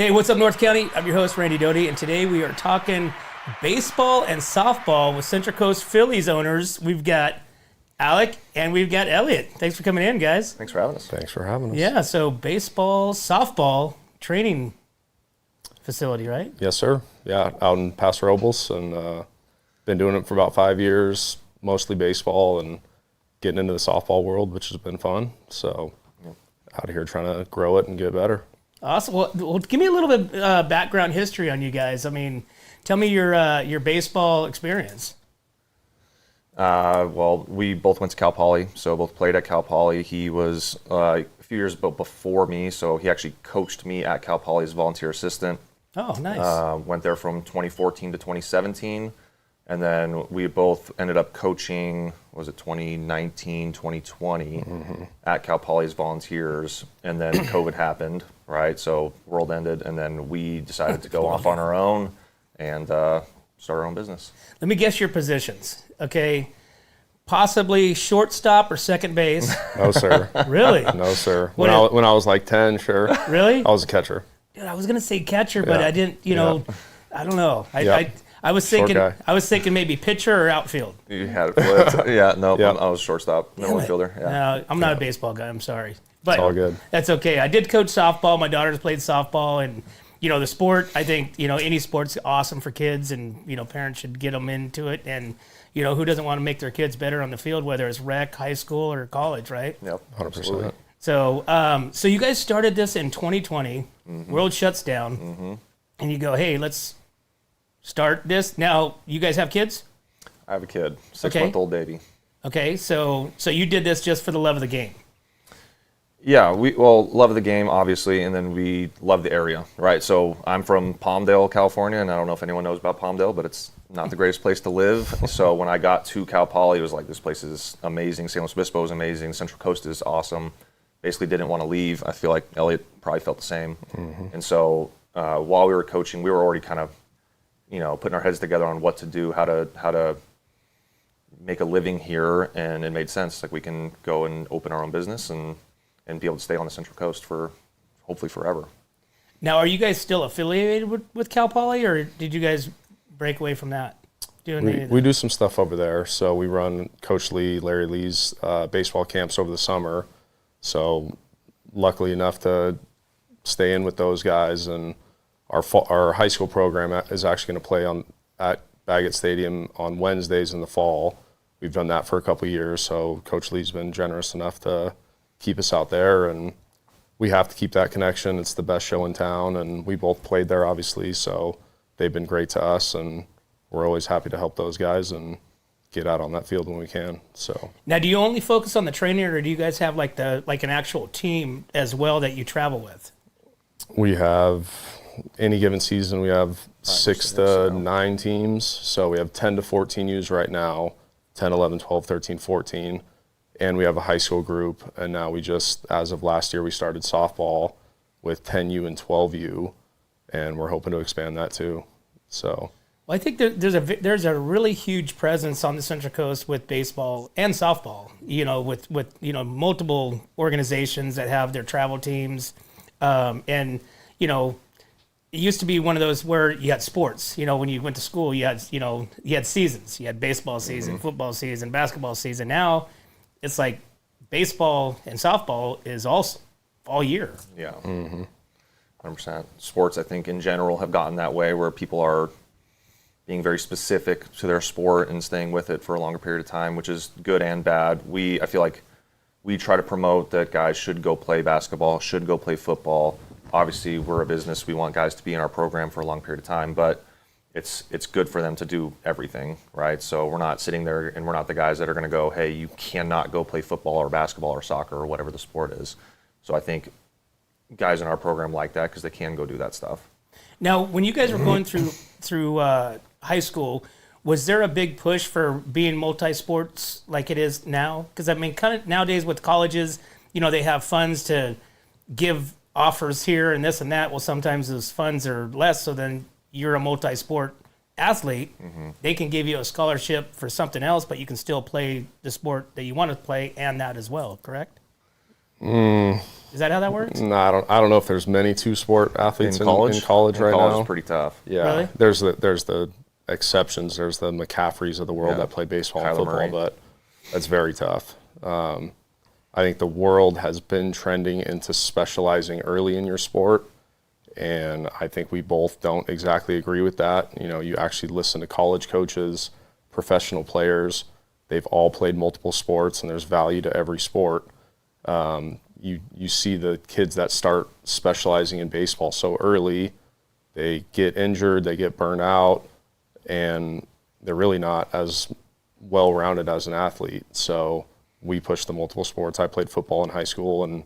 Hey, what's up, North County? I'm your host, Randy Doty, and today we are talking baseball and softball with Central Coast Phillies owners. We've got Alec and we've got Elliot. Thanks for coming in, guys. Thanks for having us. Thanks for having us. Yeah, so baseball, softball training facility, right? Yes, sir. Yeah, out in Paso Warehouse, and been doing it for about 5 years, mostly baseball and getting into the softball world, which has been fun. So out here trying to grow it and get better. Awesome. Well, give me a little bit background history on you guys. I mean, tell me your baseball experience. Well, we both went to Cal Poly, so both played at Cal Poly. He was a few years before me, so he actually coached me at Cal Poly as volunteer assistant. Oh, nice. Went there from 2014 to 2017, and then we both ended up coaching, was it 2019, 2020, at Cal Poly as volunteers, and then COVID happened, right? So world ended, and then we decided to go off on our own and start our own business. Let me guess your positions, okay? Possibly shortstop or second base. No, sir. Really? No, sir. When I was like 10, sure. Really? I was a catcher. Dude, I was gonna say catcher, but I didn't. I don't know. I was Short thinking. guy. I was thinking maybe pitcher or outfield. You had it flipped. Yeah, no, Yeah. I was shortstop, middle infielder. Yeah. No, I'm not a baseball guy. I'm sorry, but It's all good. That's okay. I did coach softball. My daughters played softball, and the sport. I think any sport's awesome for kids, and parents should get them into it. And who doesn't want to make their kids better on the field, whether it's rec, high school, or college, right? Yep, 100%. So, so you guys started this in 2020. World shuts down, and you go, "Hey, let's start this." Now, you guys have kids? I have a kid, 6-month-old baby. Okay, so you did this just for the love of the game. Yeah, we love the game, obviously, and then we love the area, right? So I'm from Palmdale, California, and I don't know if anyone knows about Palmdale, but it's not the greatest place to live. So when I got to Cal Poly, it was like, this place is amazing. San Luis Obispo is amazing. Central Coast is awesome. Basically didn't want to leave. I feel like Elliot probably felt the same. And so while we were coaching, we were already kind of, putting our heads together on what to do, how to make a living here, and it made sense. Like, we can go and open our own business and be able to stay on the Central Coast for hopefully forever. Now, are you guys still affiliated with Cal Poly, or did you guys break away from that? We do some stuff over there. So we run Coach Larry Lee's baseball camps over the summer. So luckily enough to stay in with those guys, and our high school program is actually going to play at Baggett Stadium on Wednesdays in the fall. We've done that for a couple of years, so Coach Lee's been generous enough to keep us out there, and we have to keep that connection. It's the best show in town, and we both played there, obviously, so they've been great to us, and we're always happy to help those guys and get out on that field when we can. So now, do you only focus on the training, or do you guys have like an actual team as well that you travel with? we have, any given season, we have 6 to 9 teams. So we have 10 to 14 U's right now, 10, 11, 12, 13, 14. And we have a high school group. And now we just, as of last year, we started softball with 10U and 12U. And we're hoping to expand that too. So. Well, I think there's a really huge presence on the Central Coast with baseball and softball, with multiple organizations that have their travel teams. And it used to be one of those where you had sports, when you went to school, you had seasons. You had baseball season, football season, basketball season. Now it's like baseball and softball is all year. Yeah. 100%. Sports, I think, in general have gotten that way where people are being very specific to their sport and staying with it for a longer period of time, which is good and bad. I feel like we try to promote that guys should go play basketball, should go play football. Obviously, we're a business. We want guys to be in our program for a long period of time, but it's good for them to do everything, right? So we're not sitting there and we're not the guys that are going to go, hey, you cannot go play football or basketball or soccer or whatever the sport is. So I think guys in our program like that because they can go do that stuff. Now, when you guys were going through high school, was there a big push for being multi-sports like it is now? Because, I mean, kind of nowadays with colleges, they have funds to give offers here and this and that. Well, sometimes those funds are less, so then you're a multi-sport athlete. They can give you a scholarship for something else, but you can still play the sport that you want to play and that as well, correct? Is that how that works? No, I don't know if there's many two-sport athletes in college right college now. Is pretty tough. Yeah, Really? there's the exceptions. There's the McCaffreys of the world that play baseball and Kyler football, Murray. but that's very tough. I think the world has been trending into specializing early in your sport, and I think we both don't exactly agree with that. You know, you actually listen to college coaches, professional players. They've all played multiple sports, and there's value to every sport. You see the kids that start specializing in baseball so early, they get injured, they get burned out, and they're really not as well-rounded as an athlete. So we push the multiple sports. I played football in high school and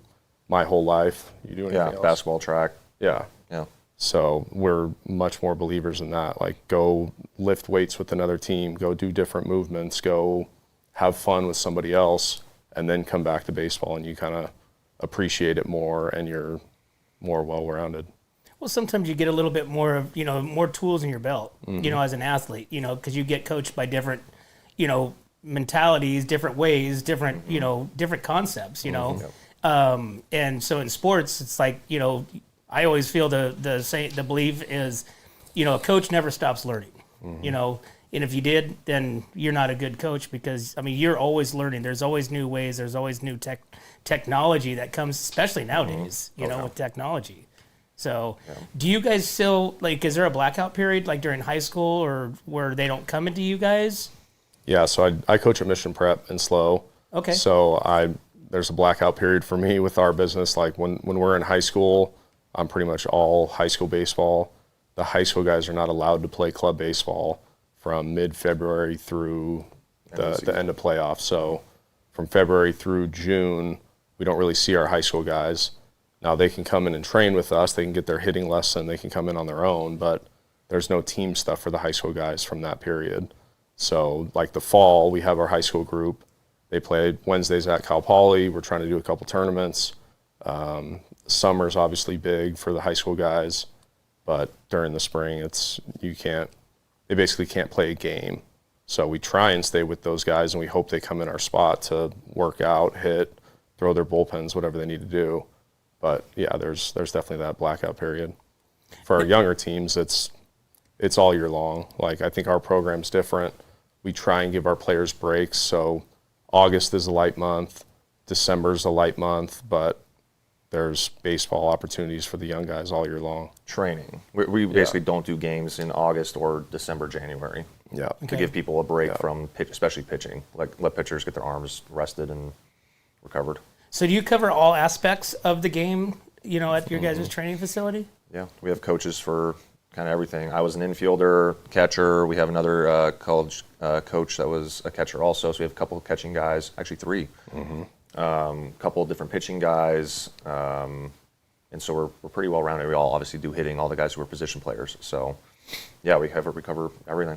my whole life. You do anything else? Basketball, track. Yeah. Yeah. So we're much more believers in that. Like, go lift weights with another team, go do different movements, go have fun with somebody else, and then come back to baseball, and you kind of appreciate it more, and you're more well-rounded. Well, sometimes you get a little bit more of, more tools in your belt, as an athlete, because you get coached by different, mentalities, different ways, different, different concepts, and so in sports, it's like, I always feel the belief is, a coach never stops learning, and if you did, then you're not a good coach, because, you're always learning. There's always new ways. There's always new technology that comes, especially nowadays, with technology. So do you guys still, is there a blackout period, during high school, or where they don't come into you guys? Yeah, so I coach at Mission Prep in SLO. Okay. So there's a blackout period for me with our business. Like, when we're in high school, I'm pretty much all high school baseball. The high school guys are not allowed to play club baseball from mid-February through the end of playoffs. So from February through June, we don't really see our high school guys. Now, they can come in and train with us. They can get their hitting lesson. They can come in on their own, but there's no team stuff for the high school guys from that period. So, like the fall, we have our high school group. They play Wednesdays at Cal Poly. We're trying to do a couple tournaments. Summer's obviously big for the high school guys, but during the spring, they basically can't play a game. So we try and stay with those guys, and we hope they come in our spot to work out, hit, throw their bullpens, whatever they need to do. But yeah, there's definitely that blackout period. For our younger teams, it's all year long. Like, I think our program's different. We try and give our players breaks. So August is a light month, December's a light month, but there's baseball opportunities for the young guys all year long. Training. We basically don't do games in August or December, January. Yeah. To give people a break from especially pitching. Like, let pitchers get their arms rested and recovered. So do you cover all aspects of the game, at your guys' training facility? Yeah, we have coaches for kind of everything. I was an infielder, catcher. We have another college coach that was a catcher also. So we have a couple of catching guys, actually three. Couple of different pitching guys. And so we're pretty well rounded. We all obviously do hitting, all the guys who are position players. So yeah, we cover everything.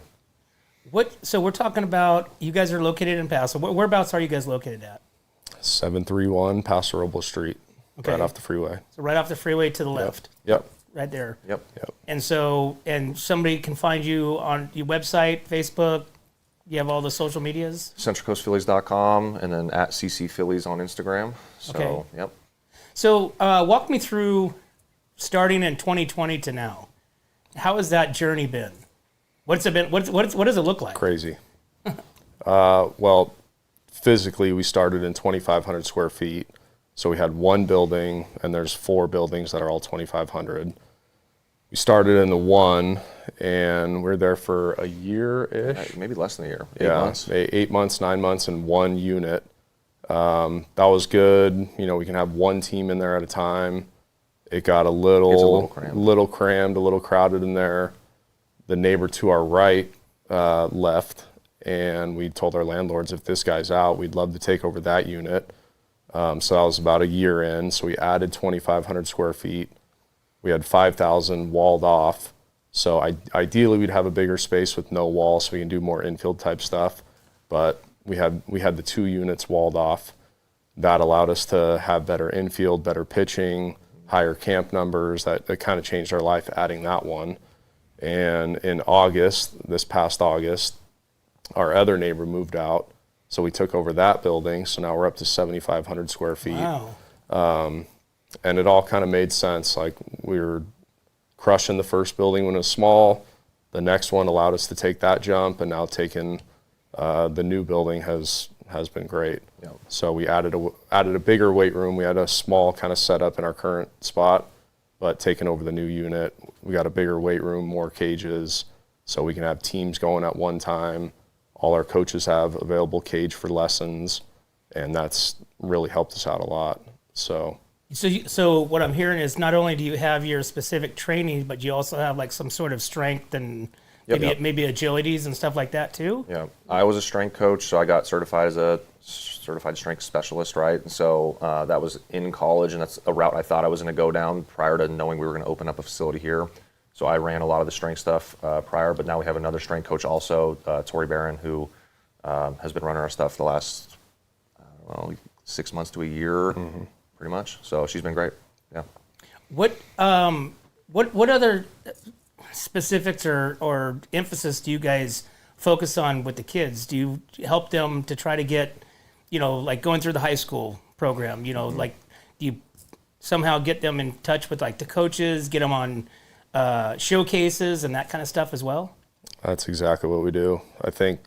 So we're talking about, you guys are located in Paso. Whereabouts are you guys located at? 731 Paso Robles Street, right off the freeway. So right off the freeway to the left. Yep. Right there. Yep. And somebody can find you on your website, Facebook. You have all the social medias? CentralCoastPhillies.com, and then at CC Phillies on Instagram. So, Okay. Yep. So walk me through starting in 2020 to now. How has that journey been? What's it been? What does it look like? Crazy. Well, physically, we started in 2,500 square feet. So we had one building, and there's 4 buildings that are all 2,500. We started in the one, and we're there for a year-ish. Maybe less than a year. 8 months. 8 months, 9 months in one unit. That was good. We can have one team in there at a time. It got a little crammed, a little crowded in there. The neighbor to our right left, and we told our landlords, if this guy's out, we'd love to take over that unit. So that was about a year in. So we added 2,500 square feet. We had 5,000 walled off. So ideally, we'd have a bigger space with no wall so we can do more infield type stuff. But we had the 2 units walled off. That allowed us to have better infield, better pitching, higher camp numbers. That kind of changed our life adding that one. And in August, this past August, our other neighbor moved out. So we took over that building. So now we're up to 7,500 square feet. Wow. And it all kind of made sense. Like, we were crushing the first building when it was small. The next one allowed us to take that jump, and now taking the new building has been great. Yeah. So we added a bigger weight room. We had a small kind of setup in our current spot, but taking over the new unit, we got a bigger weight room, more cages, so we can have teams going at one time. All our coaches have available cage for lessons, and that's really helped us out a lot. So what I'm hearing is not only do you have your specific training, but you also have like some sort of strength and maybe agilities and stuff like that too? Yeah, I was a strength coach, so I got certified as a certified strength specialist, right? And so that was in college, and that's a route I thought I was going to go down prior to knowing we were going to open up a facility here. So I ran a lot of the strength stuff prior, but now we have another strength coach also, Tori Barron, who has been running our stuff the last, 6 months to a year, pretty much. So she's been great. Yeah. What other specifics or emphasis do you guys focus on with the kids? Do you help them to try to get, like going through the high school program, like do you somehow get them in touch with like the coaches, get them on showcases and that kind of stuff as well? That's exactly what we do. I think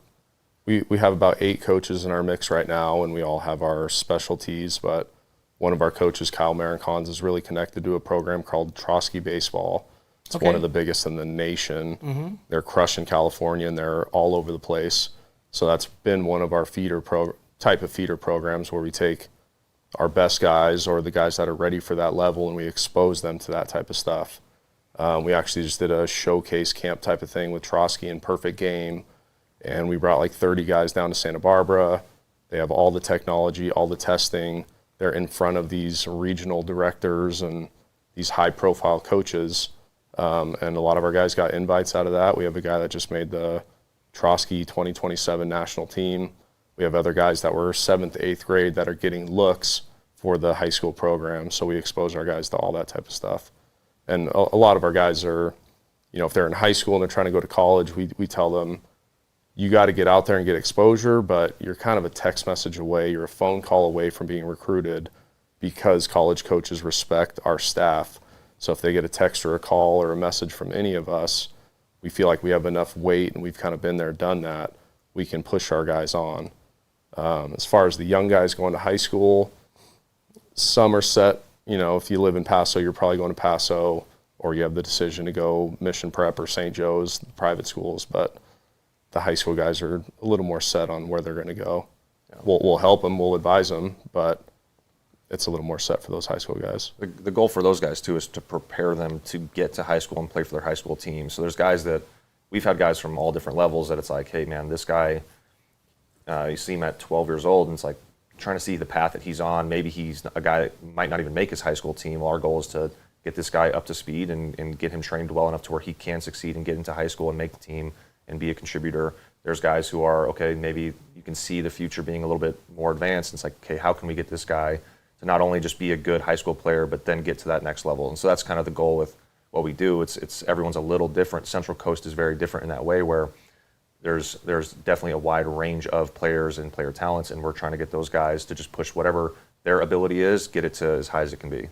we have about 8 coaches in our mix right now, and we all have our specialties, but one of our coaches, Kyle Marincons, is really connected to a program called Trotsky Baseball. It's one of the biggest in the nation. They're crushing California, and they're all over the place. So that's been one of our type of feeder programs, where we take our best guys or the guys that are ready for that level, and we expose them to that type of stuff. We actually just did a showcase camp type of thing with Trotsky and Perfect Game, and we brought like 30 guys down to Santa Barbara. They have all the technology, all the testing. They're in front of these regional directors and these high-profile coaches, and a lot of our guys got invites out of that. We have a guy that just made the Trotsky 2027 national team. We have other guys that were 7th, 8th grade that are getting looks for the high school program, so we expose our guys to all that type of stuff. And a lot of our guys are, if they're in high school and they're trying to go to college, we tell them, you got to get out there and get exposure, but you're kind of a text message away, you're a phone call away from being recruited, because college coaches respect our staff. So if they get a text or a call or a message from any of us, we feel like we have enough weight, and we've kind of been there, done that, we can push our guys on. As far as the young guys going to high school, some are set. If you live in Paso, you're probably going to Paso, or you have the decision to go Mission Prep or St. Joe's, private schools. But the high school guys are a little more set on where they're going to go. Yeah. We'll help them, we'll advise them, but it's a little more set for those high school guys. The goal for those guys, too, is to prepare them to get to high school and play for their high school team. So there's guys that, we've had guys from all different levels that it's like, hey, man, this guy, you see him at 12 years old, and it's like trying to see the path that he's on. Maybe he's a guy that might not even make his high school team. Well, our goal is to get this guy up to speed and get him trained well enough to where he can succeed and get into high school and make the team and be a contributor. There's guys who are, okay, maybe you can see the future being a little bit more advanced. And it's like, okay, how can we get this guy to not only just be a good high school player, but then get to that next level? And so that's kind of the goal with what we do. It's everyone's a little different. Central Coast is very different in that way, where there's definitely a wide range of players and player talents, and we're trying to get those guys to just push whatever their ability is, get it to as high as it can be.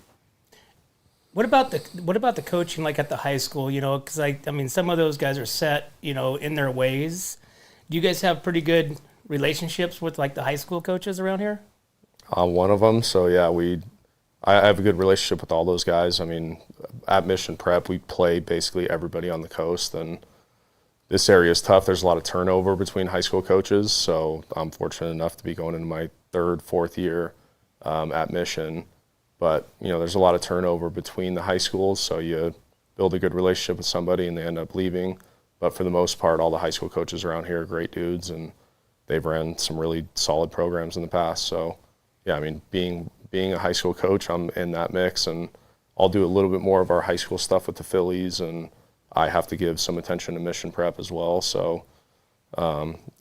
What about the coaching, like at the high school? Because I mean, some of those guys are set, in their ways. Do you guys have pretty good relationships with like the high school coaches around here? I'm one of them, so yeah, I have a good relationship with all those guys. I mean, at Mission Prep, we play basically everybody on the coast, and this area is tough. There's a lot of turnover between high school coaches, so I'm fortunate enough to be going into my 3rd, 4th year at Mission. But, there's a lot of turnover between the high schools, so you build a good relationship with somebody and they end up leaving. But for the most part, all the high school coaches around here are great dudes, and they've ran some really solid programs in the past. So, yeah, I mean, being a high school coach, I'm in that mix, and I'll do a little bit more of our high school stuff with the Phillies, and I have to give some attention to Mission Prep as well. So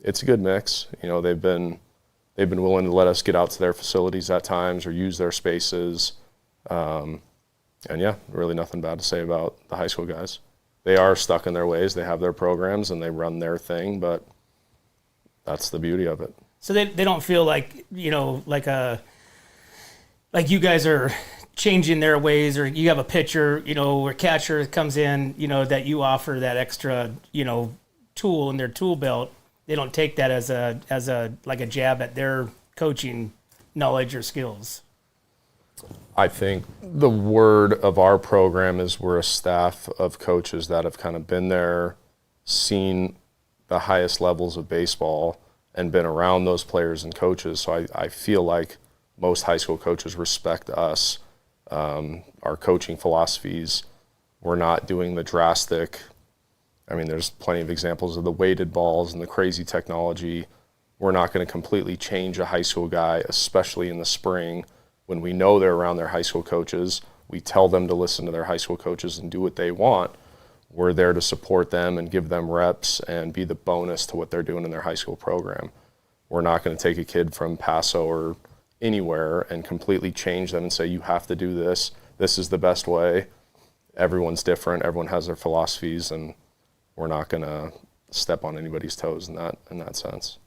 it's a good mix. They've been willing to let us get out to their facilities at times or use their spaces. And yeah, really nothing bad to say about the high school guys. They are stuck in their ways. They have their programs and they run their thing, but that's the beauty of it. So they don't feel like, like a like you guys are changing their ways, or you have a pitcher, or catcher comes in, that you offer that extra, tool in their tool belt. They don't take that as a like a jab at their coaching knowledge or skills. I think the word of our program is we're a staff of coaches that have kind of been there, seen the highest levels of baseball, and been around those players and coaches. So I feel like most high school coaches respect us, our coaching philosophies. We're not doing the drastic, there's plenty of examples of the weighted balls and the crazy technology. We're not going to completely change a high school guy, especially in the spring when we know they're around their high school coaches. We tell them to listen to their high school coaches and do what they want. We're there to support them and give them reps and be the bonus to what they're doing in their high school program. We're not going to take a kid from Paso or anywhere and completely change them and say, you have to do this. This is the best way. Everyone's different. Everyone has their philosophies, and we're not going to step on anybody's toes in that sense.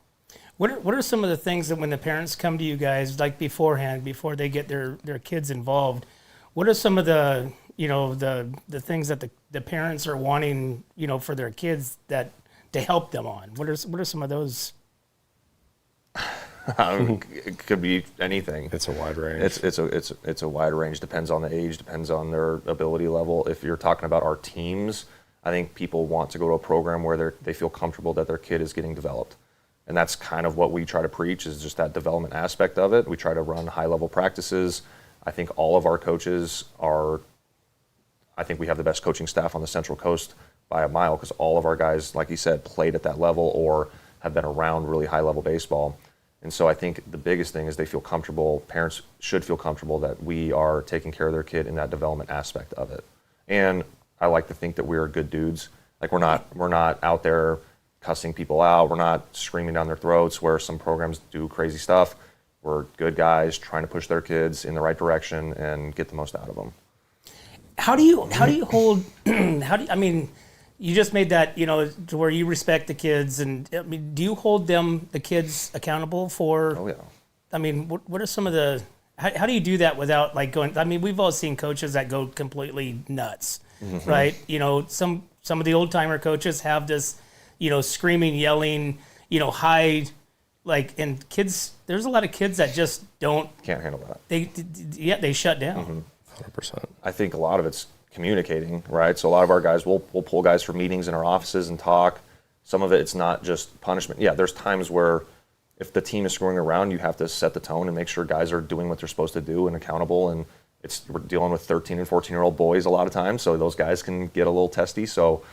What are some of the things that when the parents come to you guys, like beforehand, before they get their kids involved, what are some of the the things that the parents are wanting, for their kids that to help them on? What are some of those? It could be anything. It's a wide range. It's a wide range. Depends on the age. Depends on their ability level. If you're talking about our teams, I think people want to go to a program where they feel comfortable that their kid is getting developed. And that's kind of what we try to preach, is just that development aspect of it. We try to run high-level practices. I think all of our coaches I think we have the best coaching staff on the Central Coast by a mile, because all of our guys, like you said, played at that level or have been around really high-level baseball. And so I think the biggest thing is they feel comfortable. Parents should feel comfortable that we are taking care of their kid in that development aspect of it. And I like to think that we are good dudes. Like we're not out there cussing people out. We're not screaming down their throats where some programs do crazy stuff. We're good guys trying to push their kids in the right direction and get the most out of them. How do you hold? You just made that to where you respect the kids, and do you hold the kids accountable for? Oh yeah. What are some of the? How do you do that without like going? We've all seen coaches that go completely nuts, mm-hmm. right? Some of the old timer coaches have this, screaming, yelling, high, and kids. There's a lot of kids that just can't handle that. They shut down. Mm-hmm. 100%. I think a lot of it's communicating, right? So a lot of our guys, we'll pull guys for meetings in our offices and talk. Some of it's not just punishment. Yeah, there's times where if the team is screwing around, you have to set the tone and make sure guys are doing what they're supposed to do and accountable. And we're dealing with 13 and 14-year-old boys a lot of times, so those guys can get a little testy. So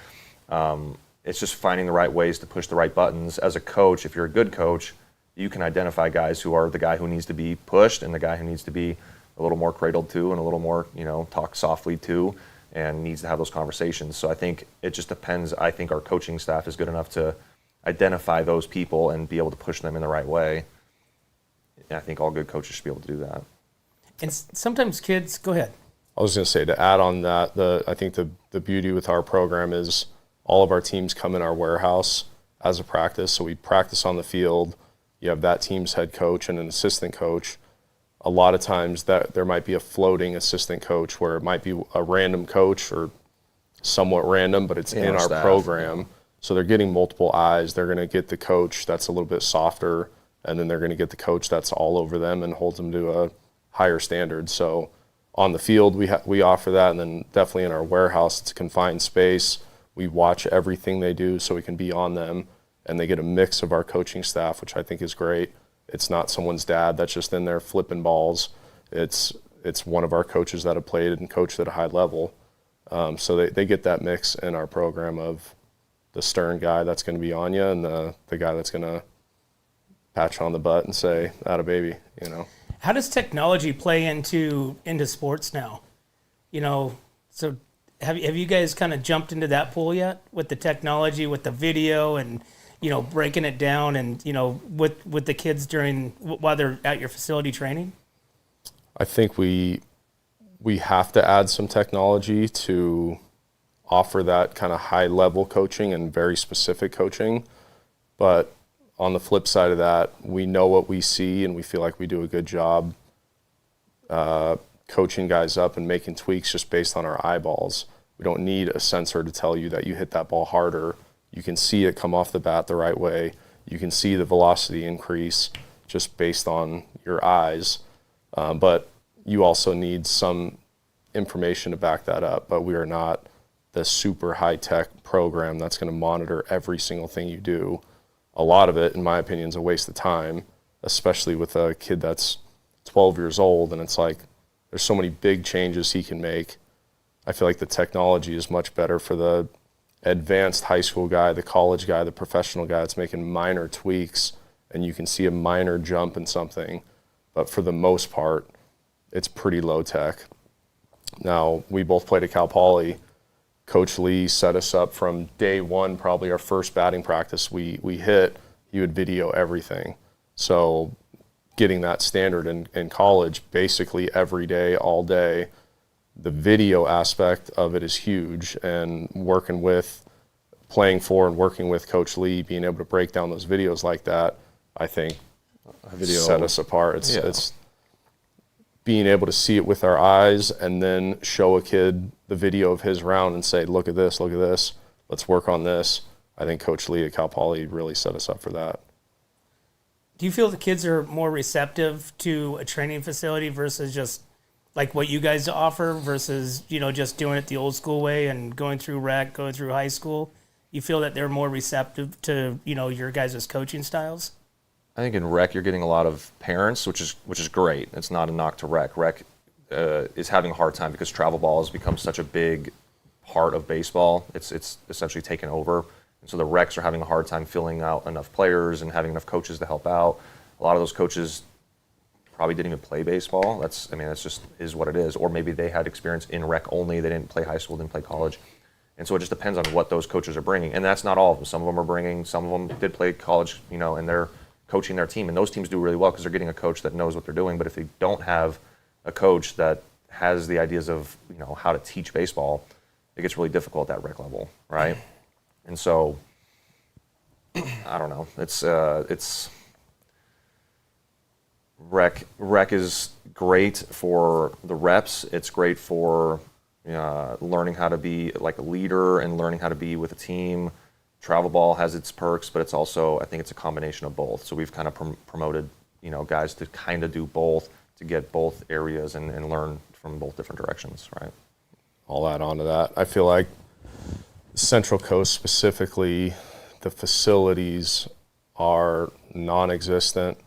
it's just finding the right ways to push the right buttons. As a coach, if you're a good coach, you can identify guys who are the guy who needs to be pushed and the guy who needs to be a little more cradled to and a little more, talk softly to, and needs to have those conversations. So I think it just depends. I think our coaching staff is good enough to identify those people and be able to push them in the right way. And I think all good coaches should be able to do that. And sometimes kids, go ahead. I was going to say, to add on that, I think the beauty with our program is all of our teams come in our warehouse as a practice. So we practice on the field. You have that team's head coach and an assistant coach. A lot of times that there might be a floating assistant coach where it might be a random coach or somewhat random, but it's in our program. So they're getting multiple eyes. They're going to get the coach that's a little bit softer, and then they're going to get the coach that's all over them and holds them to a higher standard. So on the field, we offer that, and then definitely in our warehouse, it's a confined space. We watch everything they do so we can be on them, and they get a mix of our coaching staff, which I think is great. It's not someone's dad that's just in there flipping balls. It's one of our coaches that have played and coached at a high level. So they get that mix in our program of the stern guy that's going to be on you and the guy that's going to pat you on the butt and say, "Atta baby," How does technology play into sports now? So have you guys kind of jumped into that pool yet with the technology, with the video and breaking it down and, with the kids while they're at your facility training? I think we have to add some technology to offer that kind of high-level coaching and very specific coaching. But on the flip side of that, we know what we see and we feel like we do a good job coaching guys up and making tweaks just based on our eyeballs. We don't need a sensor to tell you that you hit that ball harder. You can see it come off the bat the right way. You can see the velocity increase just based on your eyes. But you also need some information to back that up. But we are not the super high-tech program that's going to monitor every single thing you do. A lot of it, in my opinion, is a waste of time, especially with a kid that's 12 years old, and it's like there's so many big changes he can make. I feel like the technology is much better for the advanced high school guy, the college guy, the professional guy that's making minor tweaks, and you can see a minor jump in something. But for the most part, it's pretty low tech. Now, we both played at Cal Poly. Coach Lee set us up from day one, probably our first batting practice we hit, he would video everything. So getting that standard in college, basically every day, all day, the video aspect of it is huge. And playing for and working with Coach Lee, being able to break down those videos like that, I think set us apart. It's being able to see it with our eyes and then show a kid the video of his round and say, look at this, let's work on this. I think Coach Lee at Cal Poly really set us up for that. Do you feel the kids are more receptive to a training facility versus just like what you guys offer versus, just doing it the old school way and going through rec, going through high school? You feel that they're more receptive to, your guys' coaching styles? I think in rec you're getting a lot of parents, which is great. It's not a knock to rec. Rec is having a hard time because travel ball has become such a big part of baseball. It's essentially taken over. And so the recs are having a hard time filling out enough players and having enough coaches to help out. A lot of those coaches probably didn't even play baseball. That's just is what it is. Or maybe they had experience in rec only. They didn't play high school, didn't play college. And so it just depends on what those coaches are bringing. And that's not all of them. Some of them are bringing, some of them did play college, and they're coaching their team. And those teams do really well because they're getting a coach that knows what they're doing. But if they don't have a coach that has the ideas of, how to teach baseball, it gets really difficult at rec level, right? And so, I don't know. It's rec is great for the reps. It's great for learning how to be like a leader and learning how to be with a team. Travel ball has its perks, but it's also, I think it's a combination of both. So we've kind of promoted, guys to kind of do both, to get both areas and learn from both different directions, right? I'll add on to that. I feel like Central Coast specifically, the facilities are non-existent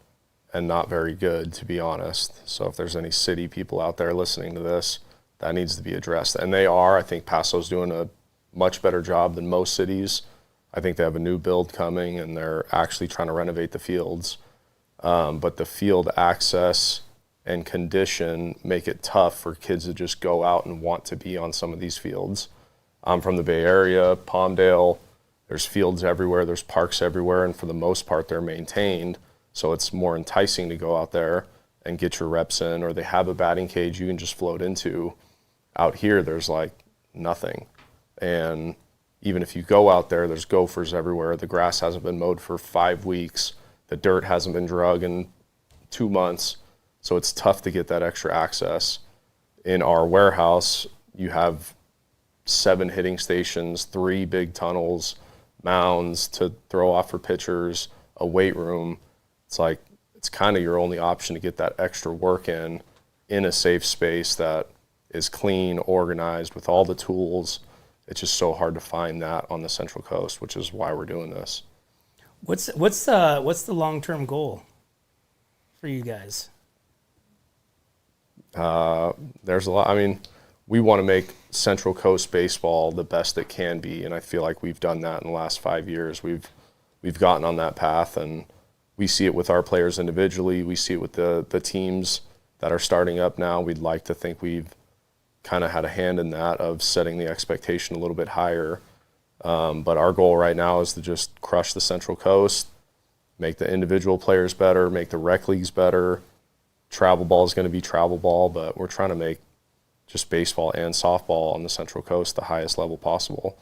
and not very good, to be honest. So if there's any city people out there listening to this, that needs to be addressed. And they are. I think Paso's doing a much better job than most cities. I think they have a new build coming, and they're actually trying to renovate the fields. But the field access and condition make it tough for kids to just go out and want to be on some of these fields. I'm from the Bay Area, Palmdale. There's fields everywhere. There's parks everywhere. And for the most part, they're maintained. So it's more enticing to go out there and get your reps in, or they have a batting cage you can just float into. Out here, there's like nothing. And even if you go out there, there's gophers everywhere. The grass hasn't been mowed for 5 weeks. The dirt hasn't been drug in 2 months. So it's tough to get that extra access. In our warehouse, you have 7 hitting stations, 3 big tunnels, mounds to throw off for pitchers, a weight room. It's kind of your only option to get that extra work in a safe space that is clean, organized, with all the tools. It's just so hard to find that on the Central Coast, which is why we're doing this. What's the long-term goal for you guys? There's a lot. I mean, we want to make Central Coast baseball the best it can be, and I feel like we've done that in the last 5 years. We've gotten on that path, and we see it with our players individually. We see it with the teams that are starting up now. We'd like to think we've kind of had a hand in that, of setting the expectation a little bit higher. But our goal right now is to just crush the Central Coast, make the individual players better, make the rec leagues better. Travel ball is going to be travel ball, but we're trying to make just baseball and softball on the Central Coast the highest level possible.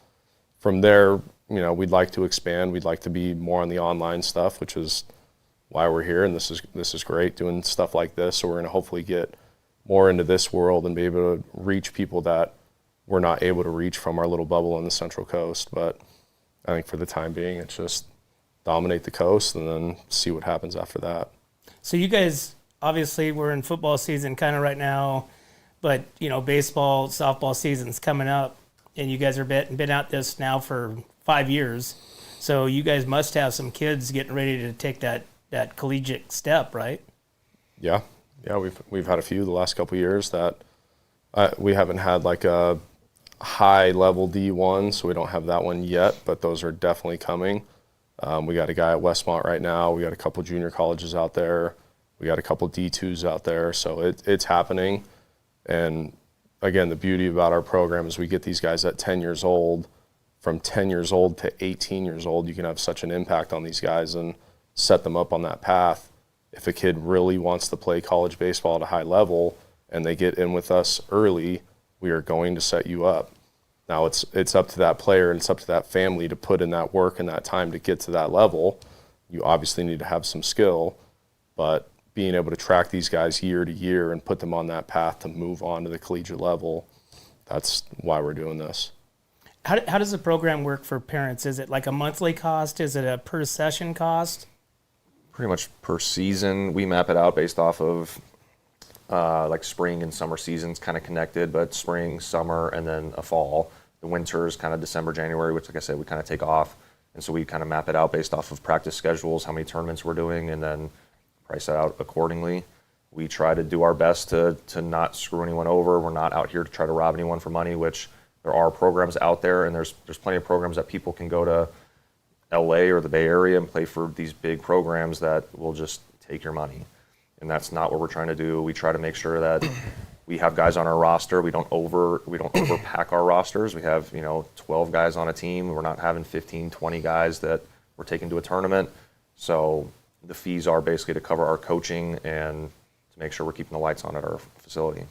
From there, we'd like to expand. We'd like to be more on the online stuff, which is why we're here, and this is great doing stuff like this. So we're going to hopefully get more into this world and be able to reach people that we're not able to reach from our little bubble in the Central Coast. But I think for the time being, it's just dominate the coast and then see what happens after that. So you guys, obviously, we're in football season kind of right now, but, baseball, softball season's coming up, and you guys are been out this now for 5 years. So you guys must have some kids getting ready to take that collegiate step, right? Yeah, we've had a few the last couple of years that we haven't had like a high level D1, so we don't have that one yet, but those are definitely coming. We got a guy at Westmont right now. We got a couple junior colleges out there. We got a couple D2s out there, so it's happening. And again, the beauty about our program is we get these guys at 10 years old. From 10 years old to 18 years old, you can have such an impact on these guys and set them up on that path. If a kid really wants to play college baseball at a high level and they get in with us early, we are going to set you up. Now it's up to that player and it's up to that family to put in that work and that time to get to that level. You obviously need to have some skill, but being able to track these guys year to year and put them on that path to move on to the collegiate level, that's why we're doing this. How does the program work for parents? Is it like a monthly cost? Is it a per session cost? Pretty much per season. We map it out based off of like spring and summer seasons kind of connected, but spring, summer, and then a fall. The winter is kind of December, January, which, like I said, we kind of take off. And so we kind of map it out based off of practice schedules, how many tournaments we're doing, and then price it out accordingly. We try to do our best to not screw anyone over. We're not out here to try to rob anyone for money, which there are programs out there, and there's plenty of programs that people can go to LA or the Bay Area and play for these big programs that will just take your money. And that's not what we're trying to do. We try to make sure that we have guys on our roster. We don't overpack our rosters. We have 12 guys on a team. We're not having 15, 20 guys that we're taking to a tournament. So the fees are basically to cover our coaching and to make sure we're keeping the lights on at our facility.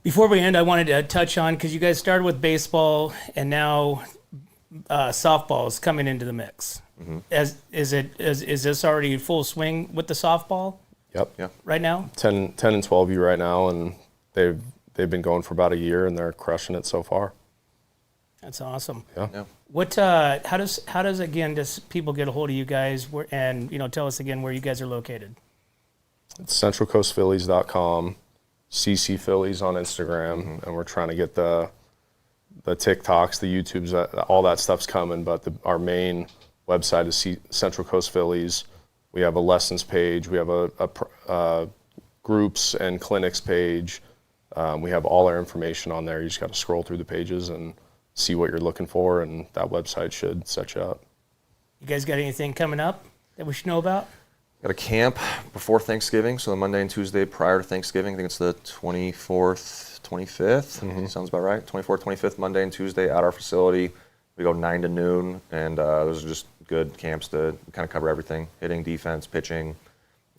Before we end, I wanted to touch on, because you guys started with baseball and now softball is coming into the mix. Mm-hmm. Is this already full swing with the softball? Yep. Yeah. Right now? 10 and 12U right now, and they've been going for about a year, and they're crushing it so far. That's awesome. Yeah. What? How does again does people get a hold of you guys? And tell us again where you guys are located. It's centralcoastphillies.com, CC Phillies on Instagram, and we're trying to get the TikToks, the YouTubes, all that stuff's coming. But our main website is Central Coast Phillies. We have a lessons page. We have a groups and clinics page. We have all our information on there. You just got to scroll through the pages and see what you're looking for, and that website should set you up. You guys got anything coming up that we should know about? Got a camp before Thanksgiving, so the Monday and Tuesday prior to Thanksgiving. I think it's the 24th, 25th. Mm-hmm. Sounds about right. 24th, 25th, Monday and Tuesday at our facility. We go 9 to noon, and those are just good camps to kind of cover everything: hitting, defense, pitching.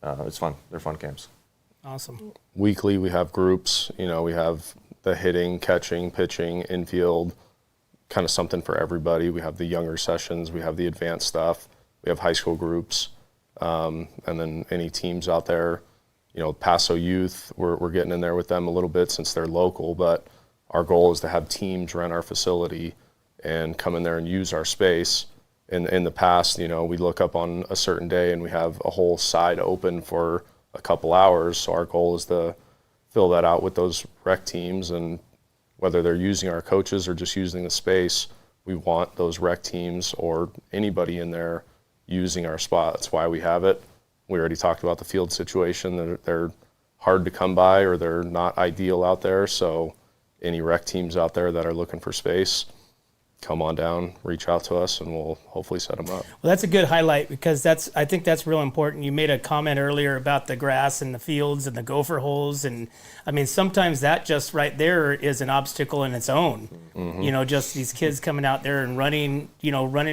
It's fun. They're fun camps. Awesome. Weekly, we have groups. We have the hitting, catching, pitching, infield, kind of something for everybody. We have the younger sessions. We have the advanced stuff. We have high school groups. And then any teams out there, Paso Youth, we're getting in there with them a little bit since they're local, but our goal is to have teams rent our facility and come in there and use our space. In the past, we look up on a certain day and we have a whole side open for a couple hours. So our goal is to fill that out with those rec teams, and whether they're using our coaches or just using the space, we want those rec teams or anybody in there using our spot. That's why we have it. We already talked about the field situation. They're hard to come by, or they're not ideal out there. So any rec teams out there that are looking for space, come on down, reach out to us, and we'll hopefully set them up. Well, that's a good highlight, because I think that's real important. You made a comment earlier about the grass and the fields and the gopher holes, and I mean, sometimes that just right there is an obstacle in its own. Mm-hmm. Just these kids coming out there and running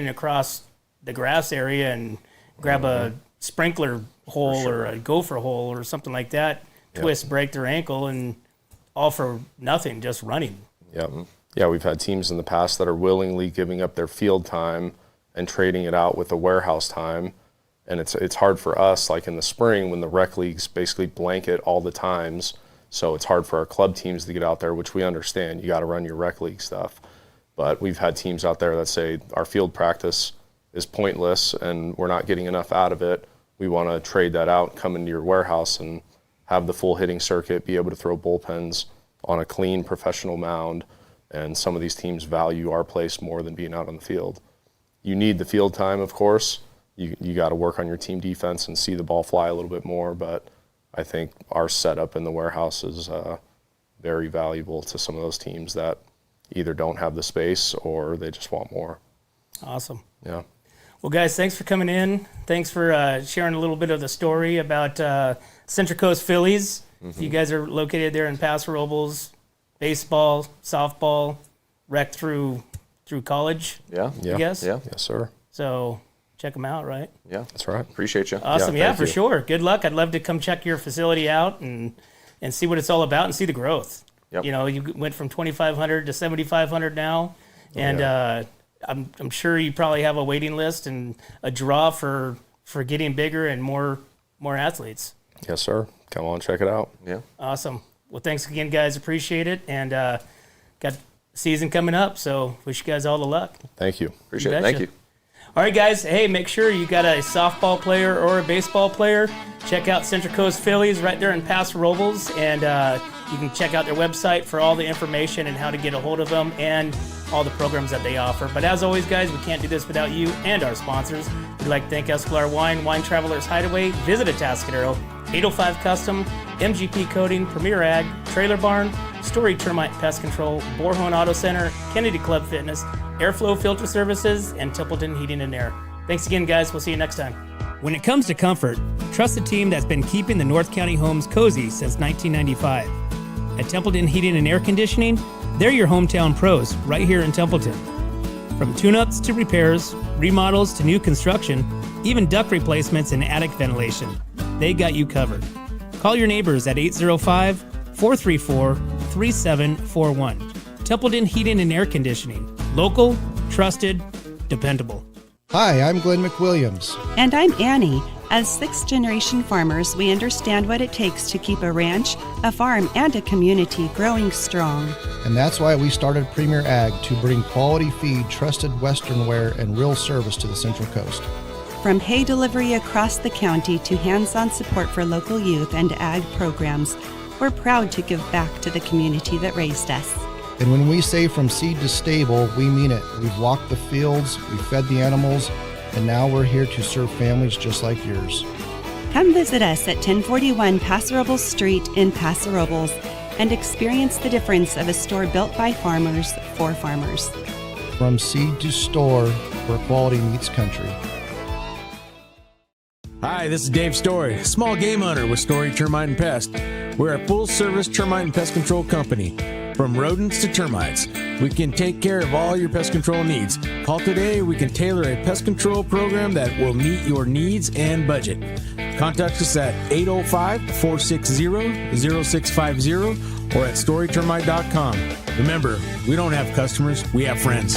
across the grass area and grab a sprinkler hole or a gopher hole or something like that, twist, break their ankle, and all for nothing, just running. Yep. Yeah, we've had teams in the past that are willingly giving up their field time and trading it out with the warehouse time. And it's hard for us, like in the spring when the rec leagues basically blanket all the times. So it's hard for our club teams to get out there, which we understand. You got to run your rec league stuff. But we've had teams out there that say our field practice is pointless and we're not getting enough out of it. We want to trade that out, come into your warehouse and have the full hitting circuit, be able to throw bullpens on a clean professional mound. And some of these teams value our place more than being out on the field. You need the field time, of course. You got to work on your team defense and see the ball fly a little bit more, but I think our setup in the warehouse is very valuable to some of those teams that either don't have the space or they just want more. Awesome. Yeah. Well, guys, thanks for coming in. Thanks for sharing a little bit of the story about Central Coast Phillies. Mm-hmm. You guys are located there in Paso Robles. Baseball, softball, rec through college. Yeah. I guess. Yeah. Yes, sir. So check them out, right? Yeah. That's right. Appreciate you. Awesome. Yeah, for sure. Good luck. I'd love to come check your facility out and see what it's all about and see the growth. Yep. You know, you went from 2,500 to 7,500 now, and I'm sure you probably have a waiting list and a draw for getting bigger and more athletes. Yes, sir. Come on, check it out. Yeah. Awesome. Well, thanks again, guys. Appreciate it. And got season coming up, so wish you guys all the luck. Thank you. Appreciate it. Thank you. All right, guys. Hey, make sure you got a softball player or a baseball player. Check out Central Coast Phillies right there in Paso Robles, and you can check out their website for all the information and how to get a hold of them and all the programs that they offer. But as always, guys, we can't do this without you and our sponsors. We'd like to thank Escalar Wine Travelers Hideaway, Visit Atascadero, 805 Custom, MGP Coating, Premier Ag, Trailer Barn, Story Termite Pest Control, Borhone Auto Center, Kennedy Club Fitness, Airflow Filter Services, and Templeton Heating and Air. Thanks again, guys. We'll see you next time. When it comes to comfort, trust the team that's been keeping the North County homes cozy since 1995. At Templeton Heating and Air Conditioning, they're your hometown pros right here in Templeton. From tune-ups to repairs, remodels to new construction, even duct replacements and attic ventilation, they got you covered. Call your neighbors at 805-434-3741. Templeton Heating and Air Conditioning. Local, trusted, dependable. Hi, I'm Glenn McWilliams. And I'm Annie. As sixth-generation farmers, we understand what it takes to keep a ranch, a farm, and a community growing strong. And that's why we started Premier Ag to bring quality feed, trusted Western wear, and real service to the Central Coast. From hay delivery across the county to hands-on support for local youth and ag programs, we're proud to give back to the community that raised us. And when we say from seed to stable, we mean it. We've walked the fields, we've fed the animals, and now we're here to serve families just like yours. Come visit us at 1041 Paso Robles Street in Paso Robles and experience the difference of a store built by farmers for farmers. From seed to store, where quality meets country. Hi, this is Dave Story, small game hunter with Story Termite and Pest. We're a full-service termite and pest control company. From rodents to termites, we can take care of all your pest control needs. Call today, we can tailor a pest control program that will meet your needs and budget. Contact us at 805-460-0650 or at storytermite.com. Remember, we don't have customers, we have friends.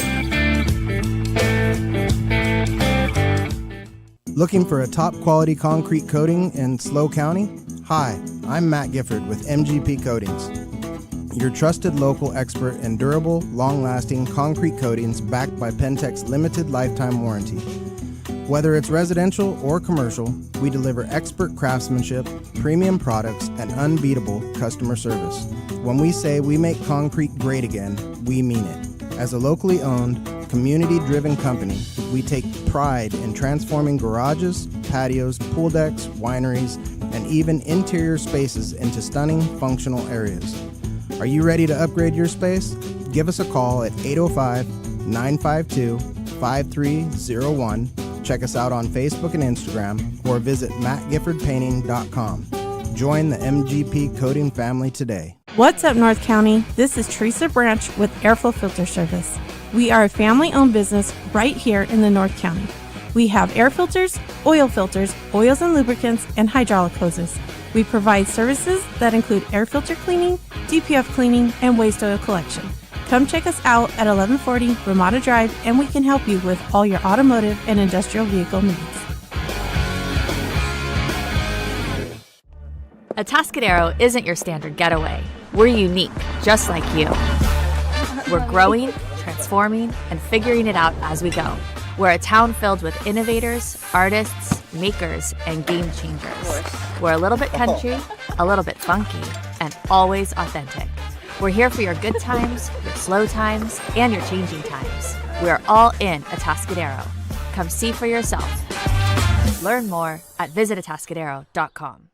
Looking for a top quality concrete coating in SLO County? Hi, I'm Matt Gifford with MGP Coatings, your trusted local expert in durable, long-lasting concrete coatings backed by Pentec's limited lifetime warranty. Whether it's residential or commercial, we deliver expert craftsmanship, premium products, and unbeatable customer service. When we say we make concrete great again, we mean it. As a locally owned, community-driven company, we take pride in transforming garages, patios, pool decks, wineries, and even interior spaces into stunning, functional areas. Are you ready to upgrade your space? Give us a call at 805-952-5301. Check us out on Facebook and Instagram, or visit mattgiffordpainting.com. Join the MGP Coating family today. What's up, North County? This is Teresa Branch with Airflow Filter Service. We are a family-owned business right here in the North County. We have air filters, oils and lubricants, and hydraulic hoses. We provide services that include air filter cleaning, DPF cleaning, and waste oil collection. Come check us out at 1140 Ramada Drive, and we can help you with all your automotive and industrial vehicle needs. Atascadero isn't your standard getaway. We're unique, just like you. We're growing, transforming, and figuring it out as we go. We're a town filled with innovators, artists, makers, and game changers. We're a little bit country, a little bit funky, and always authentic. We're here for your good times, your slow times, and your changing times. We're all in Atascadero. Come see for yourself. Learn more at visitatascadero.com.